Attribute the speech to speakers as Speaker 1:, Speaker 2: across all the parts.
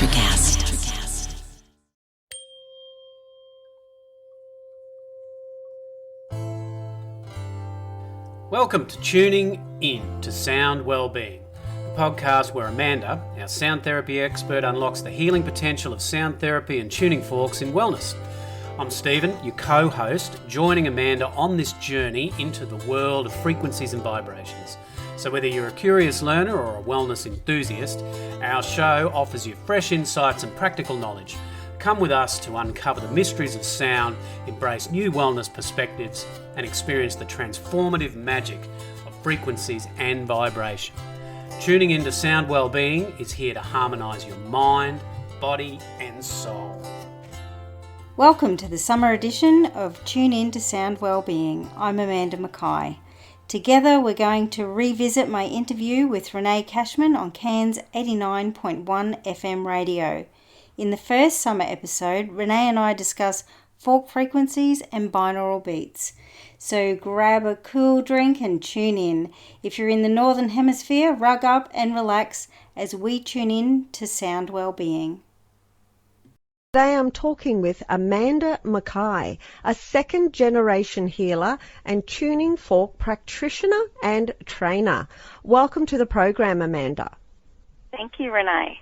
Speaker 1: Electrocast.
Speaker 2: Welcome to Tuning In to Sound Wellbeing, a podcast where Amanda, our sound therapy expert, unlocks the healing potential of sound therapy and tuning forks in wellness. I'm Stephen, your co-host, joining Amanda on this journey into the world of frequencies and vibrations. So whether you're a curious learner or a wellness enthusiast, our show offers you fresh insights and practical knowledge. Come with us to uncover the mysteries of sound, embrace new wellness perspectives, and experience the transformative magic of frequencies and vibration. Tuning into Sound Wellbeing is here to harmonise your mind, body, and soul.
Speaker 3: Welcome to the summer edition of Tune In to Sound Wellbeing. I'm Amanda Mackay. Together we're going to revisit my interview with Renee Cashman on Cairns 89.1 FM radio. In the first summer episode, Renee and I discuss fork frequencies and binaural beats. So grab a cool drink and tune in. If you're in the Northern Hemisphere, rug up and relax as we tune in to Sound Wellbeing.
Speaker 4: Today I'm talking with Amanda Mackay, a second-generation healer and tuning fork practitioner and trainer. Welcome to the program, Amanda.
Speaker 5: Thank you, Renee.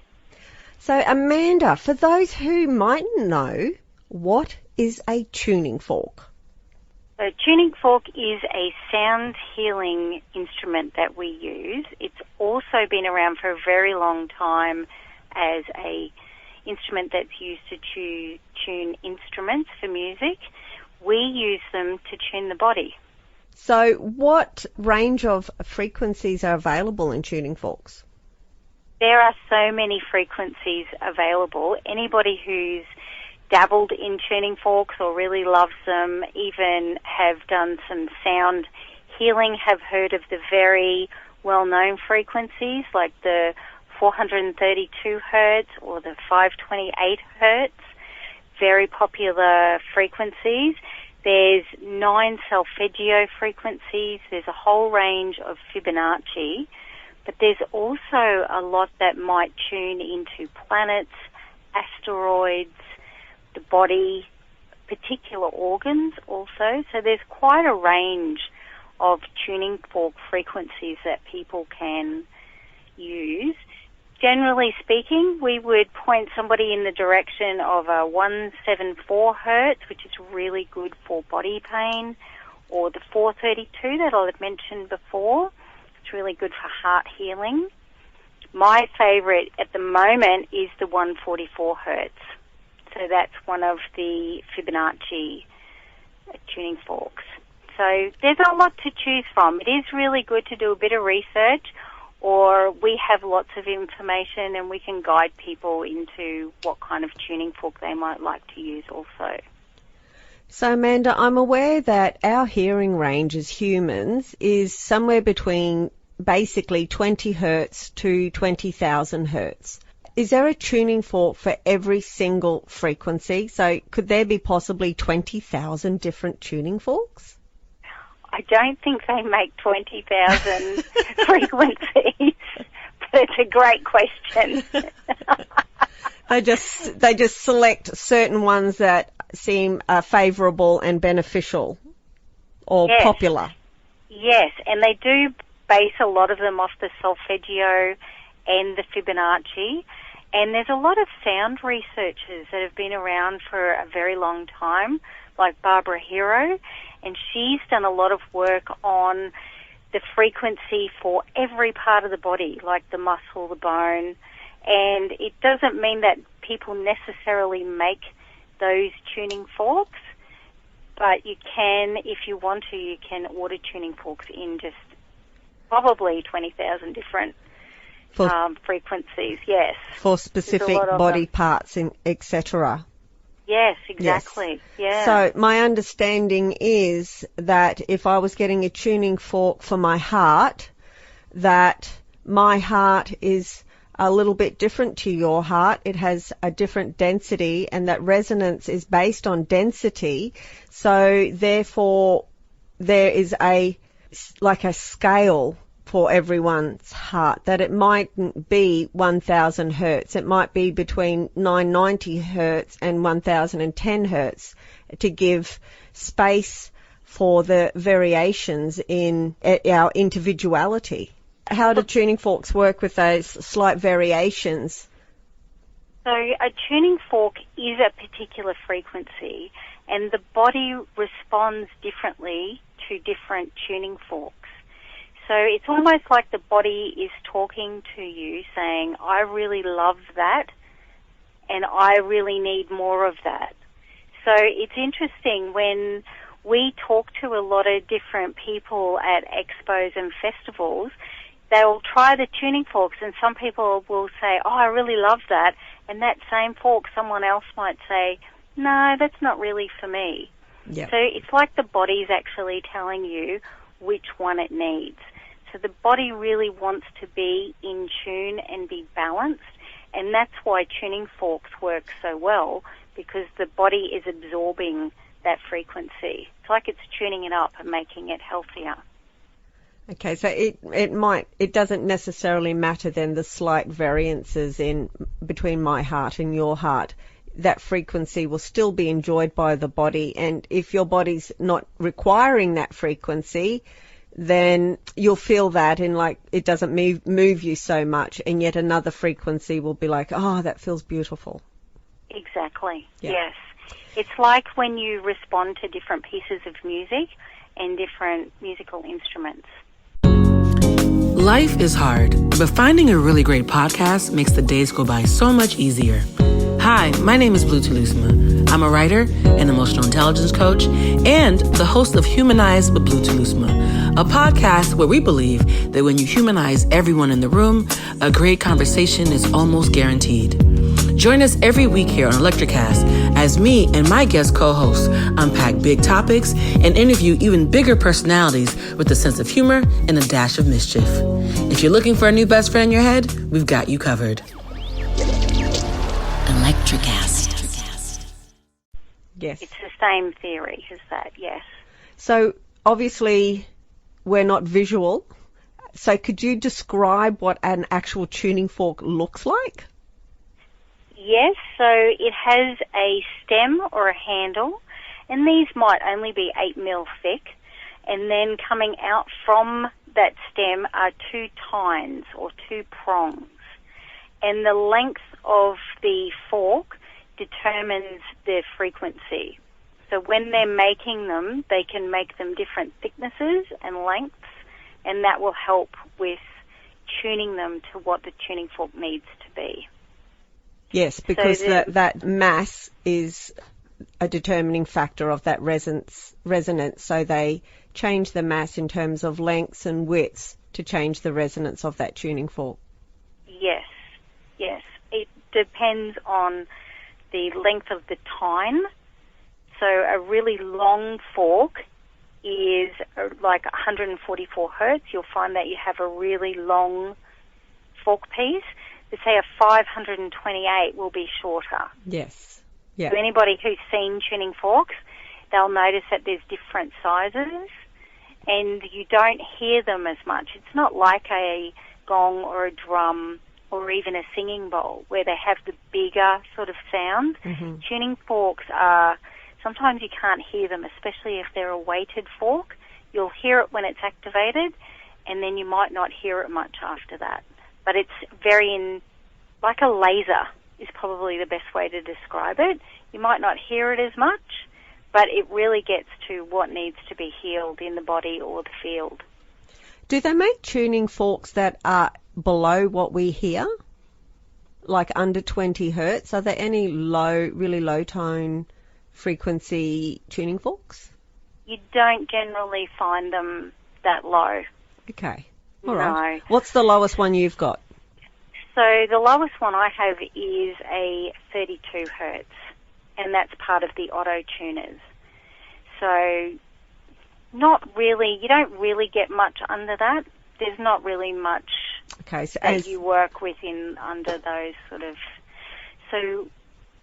Speaker 4: So, Amanda, for those who mightn't know, what is a tuning fork?
Speaker 5: So, tuning fork is a sound healing instrument that we use. It's also been around for a very long time as a instrument that's used to tune instruments for music. We use them to tune the body.
Speaker 4: So what range of frequencies are available in tuning forks?
Speaker 5: There are so many frequencies available. Anybody who's dabbled in tuning forks or really loves them, even have done some sound healing, have heard of the very well-known frequencies like the 432 hertz or the 528 hertz, very popular frequencies. There's 9 solfeggio frequencies. There's a whole range of Fibonacci, but there's also a lot that might tune into planets, asteroids, the body, particular organs also. So there's quite a range of tuning fork frequencies that people can use. Generally speaking, we would point somebody in the direction of a 174 hertz, which is really good for body pain, or the 432 that I had mentioned before. It's really good for heart healing. My favourite at the moment is the 144 hertz. So that's one of the Fibonacci tuning forks. So there's a lot to choose from. It is really good to do a bit of research, or we have lots of information and we can guide people into what kind of tuning fork they might like to use also.
Speaker 4: So, Amanda, I'm aware that our hearing range as humans is somewhere between basically 20 hertz to 20,000 hertz. Is there a tuning fork for every single frequency? So could there be possibly 20,000 different tuning forks?
Speaker 5: I don't think they make 20,000 frequencies, but it's a great question.
Speaker 4: They just select certain ones that seem favourable and beneficial or popular.
Speaker 5: Yes, and they do base a lot of them off the solfeggio and the Fibonacci. And there's a lot of sound researchers that have been around for a very long time, like Barbara Hero, and she's done a lot of work on the frequency for every part of the body, like the muscle, the bone. And it doesn't mean that people necessarily make those tuning forks, but you can, if you want to, you can order tuning forks in just probably 20,000 different frequencies, yes.
Speaker 4: For specific body parts, etc.
Speaker 5: Yes, exactly.
Speaker 4: Yes.
Speaker 5: Yeah.
Speaker 4: So my understanding is that if I was getting a tuning fork for my heart, that my heart is a little bit different to your heart. It has a different density, and that resonance is based on density. So therefore, there is a scale for everyone's heart, that it mightn't be 1,000 hertz. It might be between 990 hertz and 1,010 hertz to give space for the variations in our individuality. How do tuning forks work with those slight variations?
Speaker 5: So a tuning fork is a particular frequency, and the body responds differently to different tuning forks. So it's almost like the body is talking to you saying, I really love that, and I really need more of that. So it's interesting when we talk to a lot of different people at expos and festivals, they will try the tuning forks, and some people will say, oh, I really love that, and that same fork, someone else might say, no, that's not really for me.
Speaker 4: Yep.
Speaker 5: So it's like the body's actually telling you which one it needs. So the body really wants to be in tune and be balanced, and that's why tuning forks work so well, because the body is absorbing that frequency. It's like it's tuning it up and making it healthier.
Speaker 4: Okay, so it doesn't necessarily matter then the slight variances in between my heart and your heart. That frequency will still be enjoyed by the body, and if your body's not requiring that frequency, then you'll feel that and like it doesn't move you so much, and yet another frequency will be like, oh, that feels beautiful.
Speaker 5: Exactly,
Speaker 4: yeah.
Speaker 5: Yes. It's like when you respond to different pieces of music and different musical instruments.
Speaker 1: Life is hard, but finding a really great podcast makes the days go by so much easier. Hi, my name is Blue Telusma. I'm a writer, an emotional intelligence coach, and the host of Humanize with Blue Telusma, a podcast where we believe that when you humanize everyone in the room, a great conversation is almost guaranteed. Join us every week here on Electricast as me and my guest co-hosts unpack big topics and interview even bigger personalities with a sense of humor and a dash of mischief. If you're looking for a new best friend in your head, we've got you covered. Electricast.
Speaker 4: Yes.
Speaker 5: It's the same theory as that, yes.
Speaker 4: So obviously we're not visual. So could you describe what an actual tuning fork looks like?
Speaker 5: Yes, so it has a stem or a handle, and these might only be 8 mil thick, and then coming out from that stem are 2 tines or 2 prongs, and the length of the fork determines their frequency. So when they're making them, they can make them different thicknesses and lengths, and that will help with tuning them to what the tuning fork needs to be.
Speaker 4: Yes, because that mass is a determining factor of that resonance. So they change the mass in terms of lengths and widths to change the resonance of that tuning fork.
Speaker 5: Yes. It depends on the length of the tine. So a really long fork is like 144 hertz. You'll find that you have a really long fork piece. Say a 528 will be shorter.
Speaker 4: Yes. Yeah.
Speaker 5: So anybody who's seen tuning forks, they'll notice that there's different sizes and you don't hear them as much. It's not like a gong or a drum or even a singing bowl where they have the bigger sort of sound.
Speaker 4: Mm-hmm.
Speaker 5: Tuning forks are, sometimes you can't hear them, especially if they're a weighted fork. You'll hear it when it's activated and then you might not hear it much after that. But it's like a laser is probably the best way to describe it. You might not hear it as much, but it really gets to what needs to be healed in the body or the field.
Speaker 4: Do they make tuning forks that are below what we hear, like under 20 hertz? Are there any really low tone frequency tuning forks?
Speaker 5: You don't generally find them that low.
Speaker 4: Okay. All right.
Speaker 5: No.
Speaker 4: What's the lowest one you've got?
Speaker 5: So the lowest one I have is a 32 hertz, and that's part of the auto tuners. So not really, you don't really get much under that. There's not really much that you work with under those sort of. So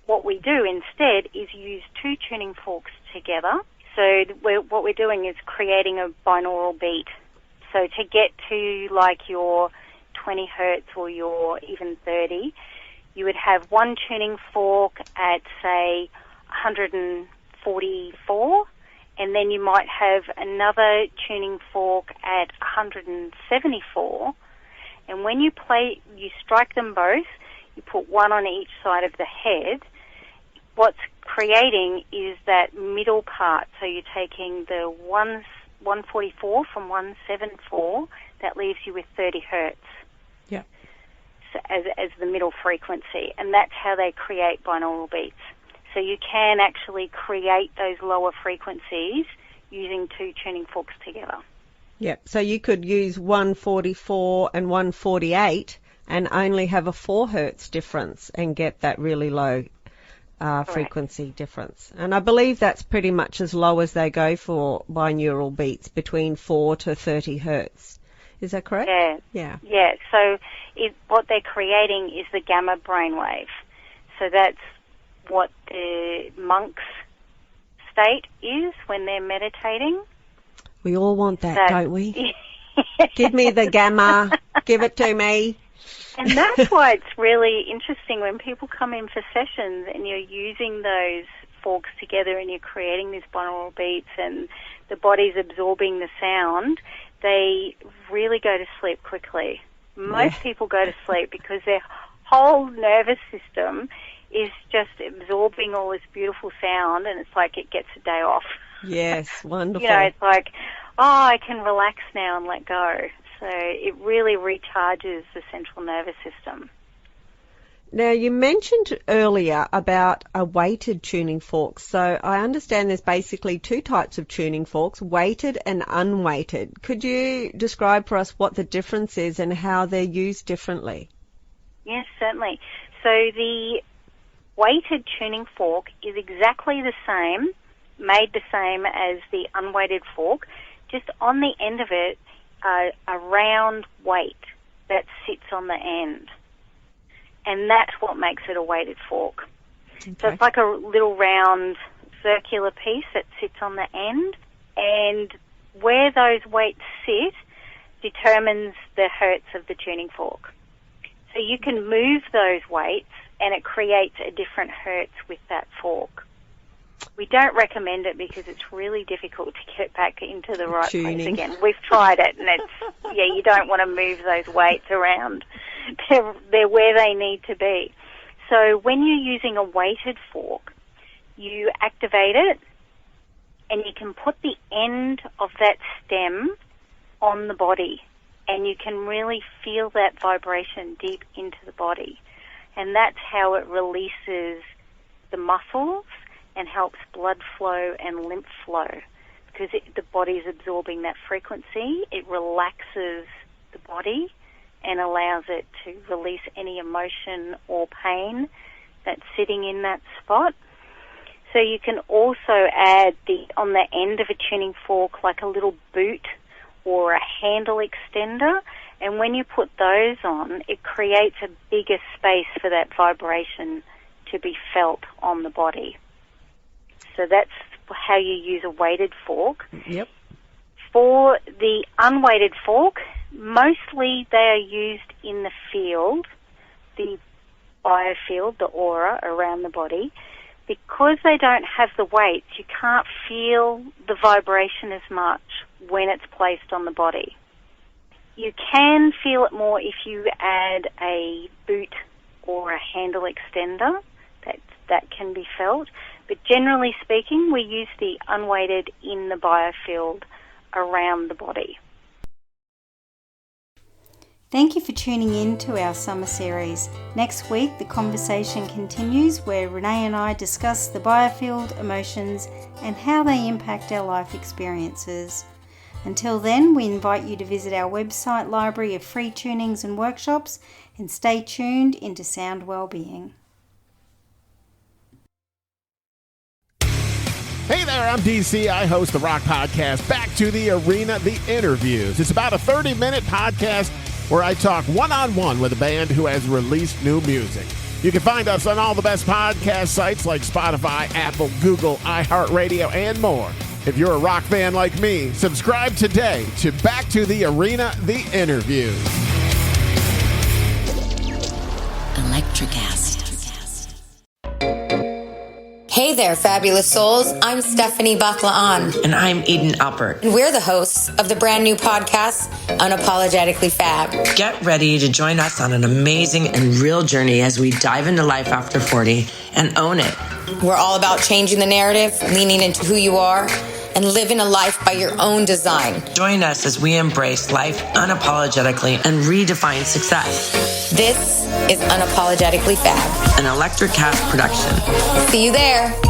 Speaker 5: what we do instead is use 2 tuning forks together. So what we're doing is creating a binaural beat. So to get to like your 20 hertz or your even 30, you would have one tuning fork at, say, 144, and then you might have another tuning fork at 174. And when you strike them both, you put one on each side of the head. What's creating is that middle part. So you're taking the 144 from 174, that leaves you with 30 hertz.
Speaker 4: Yeah.
Speaker 5: So as the middle frequency, and that's how they create binaural beats. So you can actually create those lower frequencies using two tuning forks together.
Speaker 4: Yep. So you could use 144 and 148 and only have a 4 hertz difference and get that really low frequency difference. And I believe that's pretty much as low as they go for binaural beats, between 4 to 30 hertz. Is that correct?
Speaker 5: Yeah. So what they're creating is the gamma brainwave. So that's what the monk's state is when they're meditating.
Speaker 4: We all want that, don't we? Give me the gamma. Give it to me.
Speaker 5: And that's why it's really interesting when people come in for sessions and you're using those forks together and you're creating these binaural beats and the body's absorbing the sound, they really go to sleep quickly. Most people go to sleep because their whole nervous system is just absorbing all this beautiful sound, and it's like it gets a day off.
Speaker 4: Yes, wonderful.
Speaker 5: It's like, I can relax now and let go. So it really recharges the central nervous system.
Speaker 4: Now, you mentioned earlier about a weighted tuning fork. So I understand there's basically two types of tuning forks, weighted and unweighted. Could you describe for us what the difference is and how they're used differently?
Speaker 5: Yes, certainly. So the weighted tuning fork is exactly the same, made the same as the unweighted fork, just on the end of it, a round weight that sits on the end. And that's what makes it a weighted fork. Okay. So it's like a little round circular piece that sits on the end, and where those weights sit determines the hertz of the tuning fork. So you can move those weights and it creates a different hertz with that fork. We don't recommend it because it's really difficult to get it back into the right place again. We've tried it, and it's, you don't want to move those weights around. They're where they need to be. So when you're using a weighted fork, you activate it, and you can put the end of that stem on the body, and you can really feel that vibration deep into the body. And that's how it releases the muscles and helps blood flow and lymph flow, because the body's absorbing that frequency. It relaxes the body and allows it to release any emotion or pain that's sitting in that spot. So you can also add on the end of a tuning fork like a little boot or a handle extender, and when you put those on, it creates a bigger space for that vibration to be felt on the body. So that's how you use a weighted fork.
Speaker 4: Yep.
Speaker 5: For the unweighted fork, mostly they are used in the field, the biofield, the aura around the body. Because they don't have the weights, you can't feel the vibration as much when it's placed on the body. You can feel it more if you add a boot or a handle extender. That can be felt. But generally speaking, we use the unweighted in the biofield around the body.
Speaker 3: Thank you for tuning in to our summer series. Next week, the conversation continues where Renee and I discuss the biofield, emotions, and how they impact our life experiences. Until then, we invite you to visit our website library of free tunings and workshops and stay tuned into Sound Wellbeing.
Speaker 6: Hey there, I'm DC. I host the rock podcast, Back to the Arena, The Interviews. It's about a 30-minute podcast where I talk one-on-one with a band who has released new music. You can find us on all the best podcast sites like Spotify, Apple, Google, iHeartRadio, and more. If you're a rock fan like me, subscribe today to Back to the Arena, the interview.
Speaker 7: Electricast. Hey there, fabulous souls. I'm Stephanie Baklaan.
Speaker 8: And I'm Eden Alpert.
Speaker 7: And we're the hosts of the brand new podcast, Unapologetically Fab.
Speaker 8: Get ready to join us on an amazing and real journey as we dive into life after 40 and own it.
Speaker 7: We're all about changing the narrative, leaning into who you are, and living a life by your own design.
Speaker 8: Join us as we embrace life unapologetically and redefine success.
Speaker 7: This is Unapologetically Fab,
Speaker 8: an Electricast production.
Speaker 7: See you there.